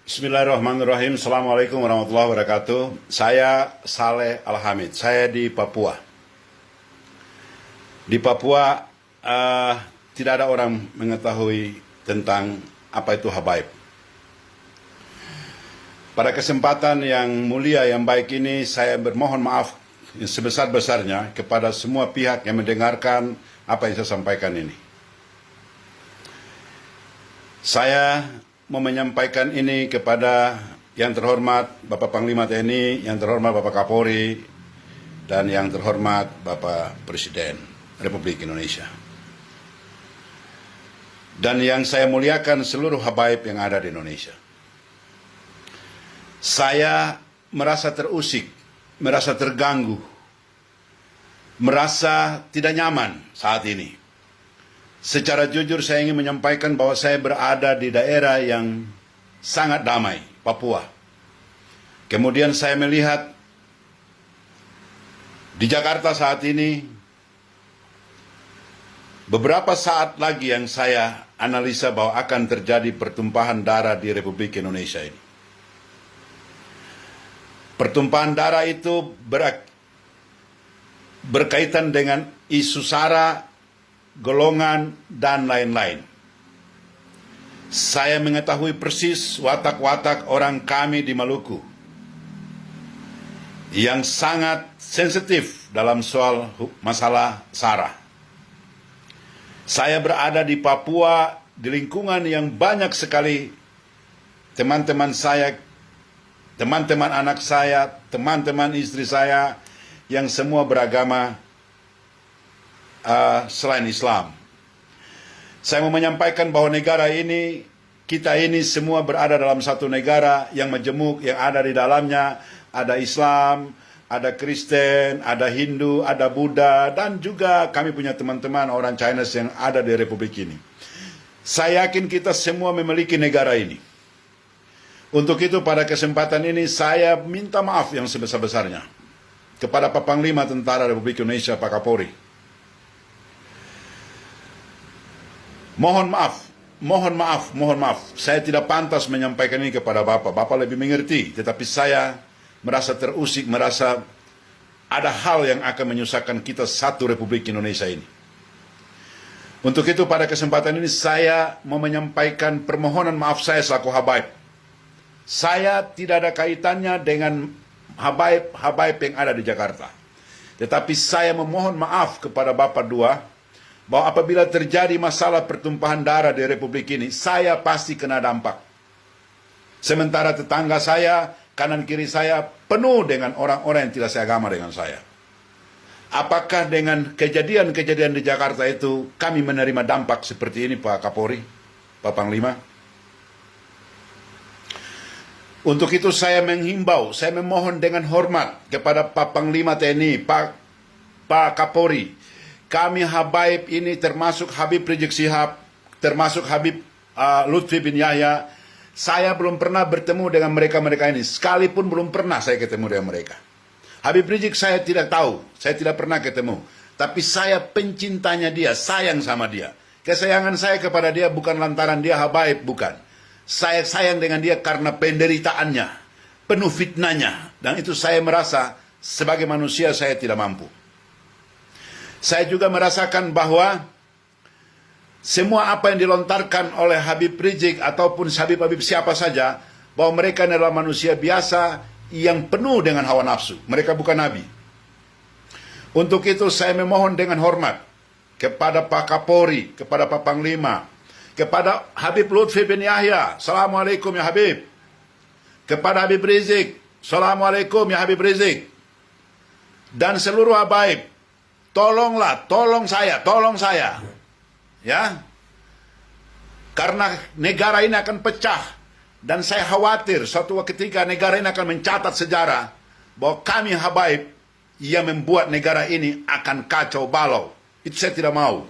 Bismillahirrahmanirrahim. Assalamualaikum warahmatullahi wabarakatuh. Saya Saleh Al-Hamid. Saya di Papua. Di Papua tidak ada orang mengetahui tentang apa itu habaib. Pada kesempatan yang mulia yang baik ini, saya bermohon maaf yang sebesar-besarnya kepada semua pihak yang mendengarkan apa yang saya sampaikan ini. Saya mau menyampaikan ini kepada yang terhormat Bapak Panglima TNI, yang terhormat Bapak Kapolri, dan yang terhormat Bapak Presiden Republik Indonesia. Dan yang saya muliakan seluruh habaib yang ada di Indonesia. Saya merasa terusik, merasa terganggu, merasa tidak nyaman saat ini. Secara jujur saya ingin menyampaikan bahwa saya berada di daerah yang sangat damai, Papua. Kemudian saya melihat di Jakarta saat ini, beberapa saat lagi yang saya analisa bahwa akan terjadi pertumpahan darah di Republik Indonesia ini. Pertumpahan darah itu berkaitan dengan isu SARA, golongan, dan lain-lain. Saya mengetahui persis watak-watak orang kami di Maluku yang sangat sensitif dalam soal masalah SARA. Saya berada di Papua di lingkungan yang banyak sekali teman-teman saya, teman-teman anak saya, teman-teman istri saya yang semua beragama selain Islam. Saya mau menyampaikan bahwa negara ini, kita ini semua berada dalam satu negara yang majemuk, yang ada di dalamnya ada Islam, ada Kristen, ada Hindu, ada Buddha, dan juga kami punya teman-teman orang China yang ada di Republik ini. Saya yakin kita semua memiliki negara ini. Untuk itu pada kesempatan ini saya minta maaf yang sebesar-besarnya kepada Pak Panglima Tentara Republik Indonesia, Pak Kapolri. Mohon maaf. Saya tidak pantas menyampaikan ini kepada Bapak. Bapak lebih mengerti, tetapi saya merasa terusik, merasa ada hal yang akan menyusahkan kita satu Republik Indonesia ini. Untuk itu pada kesempatan ini saya mau menyampaikan permohonan maaf saya selaku habaib. Saya tidak ada kaitannya dengan habaib yang ada di Jakarta. Tetapi saya memohon maaf kepada Bapak dua, bahwa apabila terjadi masalah pertumpahan darah di Republik ini, saya pasti kena dampak. Sementara tetangga saya, kanan kiri saya penuh dengan orang-orang yang tidak seagama dengan saya. Apakah dengan kejadian-kejadian di Jakarta itu kami menerima dampak seperti ini, Pak Kapolri, Pak Panglima? Untuk itu saya menghimbau, saya memohon dengan hormat kepada Pak Panglima TNI, Pak Kapolri. Kami habaib ini termasuk Habib Rizik Syihab, termasuk Habib Lutfi bin Yahya. Saya belum pernah bertemu dengan mereka-mereka ini. Sekalipun belum pernah saya ketemu dengan mereka. Habib Rizik saya tidak tahu, saya tidak pernah ketemu. Tapi saya pencintanya dia, sayang sama dia. Kesayangan saya kepada dia bukan lantaran dia habaib, bukan. Saya sayang dengan dia karena penderitaannya, penuh fitnahnya. Dan itu saya merasa sebagai manusia saya tidak mampu. Saya juga merasakan bahwa semua apa yang dilontarkan oleh Habib Rizik ataupun Habib siapa saja, bahwa mereka adalah manusia biasa yang penuh dengan hawa nafsu. Mereka bukan nabi. Untuk itu saya memohon dengan hormat kepada Pak Kapolri, kepada Pak Panglima, kepada Habib Lutfi bin Yahya, Assalamualaikum ya Habib. Kepada Habib Rizik, Assalamualaikum ya Habib Rizik. Dan seluruh habaib, tolong saya, ya, karena negara ini akan pecah, dan saya khawatir suatu ketika negara ini akan mencatat sejarah bahwa kami habaib yang membuat negara ini akan kacau balau. Itu saya tidak mau.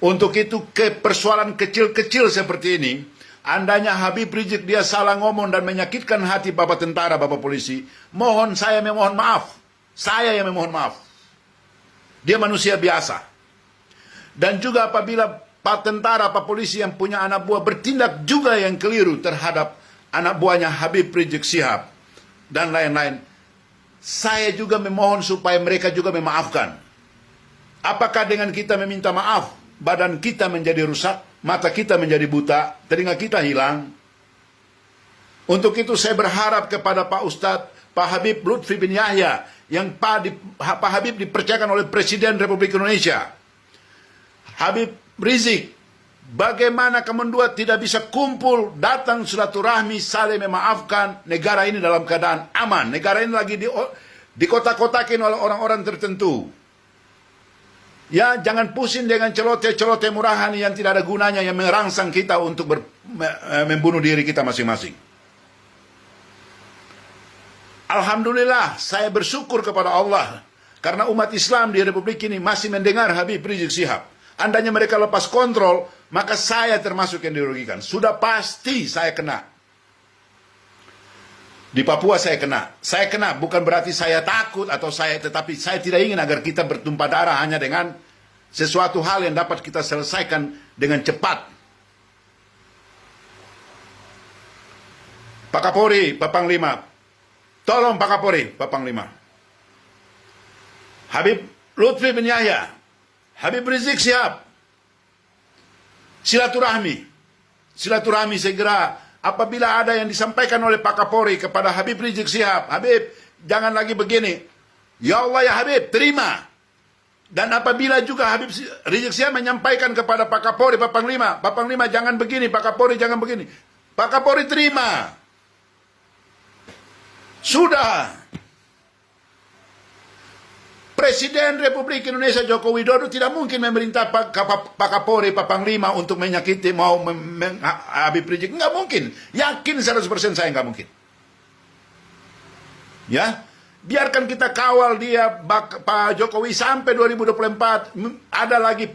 Untuk itu persoalan kecil-kecil seperti ini, andainya Habib Rizik dia salah ngomong dan menyakitkan hati Bapak tentara, Bapak polisi, saya memohon maaf. Saya yang memohon maaf. Dia manusia biasa. Dan juga apabila Pak tentara, Pak polisi yang punya anak buah bertindak juga yang keliru terhadap anak buahnya Habib Rizik Syihab, dan lain-lain. Saya juga memohon supaya mereka juga memaafkan. Apakah dengan kita meminta maaf, badan kita menjadi rusak, mata kita menjadi buta, telinga kita hilang? Untuk itu saya berharap kepada Pak Ustadz, Pak Habib Lutfi bin Yahya, yang Pak Habib dipercayakan oleh Presiden Republik Indonesia. Habib Rizik, bagaimana kamu dua tidak bisa kumpul, datang silaturahmi, saling memaafkan, negara ini dalam keadaan aman. Negara ini lagi dikotak-kotakin oleh orang-orang tertentu. Ya, jangan pusing dengan celoteh-celoteh murahan yang tidak ada gunanya, yang merangsang kita untuk membunuh diri kita masing-masing. Alhamdulillah, saya bersyukur kepada Allah karena umat Islam di Republik ini masih mendengar Habib Rizik Syihab. Andainya mereka lepas kontrol, maka saya termasuk yang dirugikan. Sudah pasti saya kena. Di Papua saya kena. Saya kena bukan berarti saya takut atau tetapi saya tidak ingin agar kita bertumpah darah hanya dengan sesuatu hal yang dapat kita selesaikan dengan cepat. Pak Kapolri, Pak Panglima, tolong Pak Kapolri, Pak Panglima. Habib Lutfi bin Yahya, Habib Rizik Syihab, silaturahmi segera. Apabila ada yang disampaikan oleh Pak Kapolri kepada Habib Rizik Syihab, Habib, jangan lagi begini. Ya Allah ya Habib, terima. Dan apabila juga Habib Rizik Syihab menyampaikan kepada Pak Kapolri, Pak Panglima jangan begini, Pak Kapolri jangan begini. Pak Kapolri terima. Sudah. Presiden Republik Indonesia Joko Widodo tidak mungkin memerintah Pak Kapolri, Pak Panglima untuk menyakiti Habib Rizik. Nggak mungkin. Yakin 100% saya nggak mungkin. Ya, biarkan kita kawal dia, Pak Jokowi sampai 2024. Ada lagi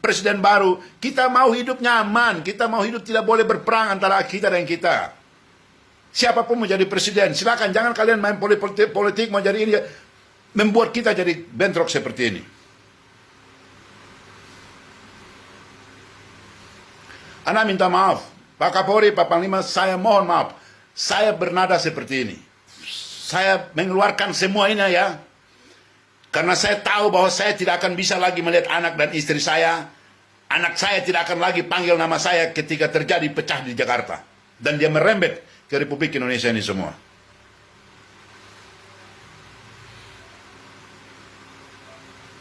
presiden baru. Kita mau hidup nyaman. Kita mau hidup tidak boleh berperang antara kita dan kita. Siapapun mau jadi presiden, silakan. Jangan kalian main politik mau jadi ini. Membuat kita jadi bentrok seperti ini. Ana minta maaf, Pak Kapolri, Pak Panglima, saya mohon maaf. Saya bernada seperti ini. Saya mengeluarkan semua ini ya. Karena saya tahu bahwa saya tidak akan bisa lagi melihat anak dan istri saya. Anak saya tidak akan lagi panggil nama saya ketika terjadi pecah di Jakarta. Dan dia merembet ke Republik Indonesia ini semua.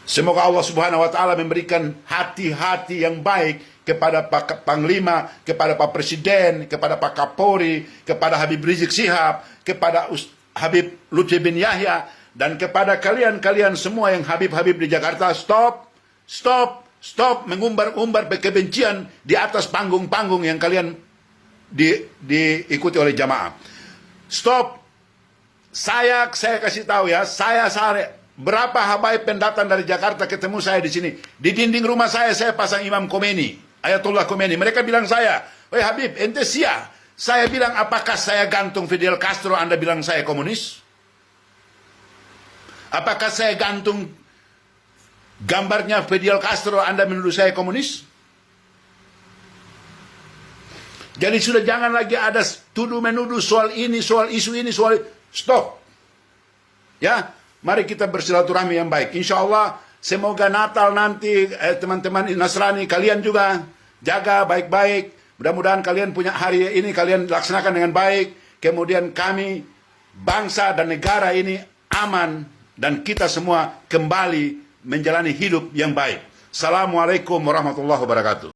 Semoga Allah Subhanahu wa taala memberikan hati-hati yang baik kepada Pak Panglima, kepada Pak Presiden, kepada Pak Kapolri, kepada Habib Rizik Syihab, kepada Habib Lutfi bin Yahya, dan kepada kalian-kalian semua yang Habib-Habib di Jakarta. Stop mengumbar-umbar kebencian di atas panggung-panggung yang kalian diikuti oleh jamaah. Stop. Saya kasih tahu ya, berapa habaib pendatang dari Jakarta ketemu saya di sini. Di dinding rumah saya pasang Imam Khomeini, Ayatullah Khomeini. Mereka bilang saya, "Woi Habib, ente sia." Saya bilang, apakah saya gantung Fidel Castro, Anda bilang saya komunis? Apakah saya gantung gambarnya Fidel Castro, Anda menuduh saya komunis? Jadi sudah jangan lagi ada tuduh-menuduh soal ini, soal isu ini, stop. Ya. Mari kita bersilaturahmi yang baik. Insya Allah, semoga Natal nanti teman-teman Nasrani, kalian juga jaga baik-baik. Mudah-mudahan kalian punya hari ini, kalian laksanakan dengan baik. Kemudian kami, bangsa dan negara ini aman. Dan kita semua kembali menjalani hidup yang baik. Assalamualaikum warahmatullahi wabarakatuh.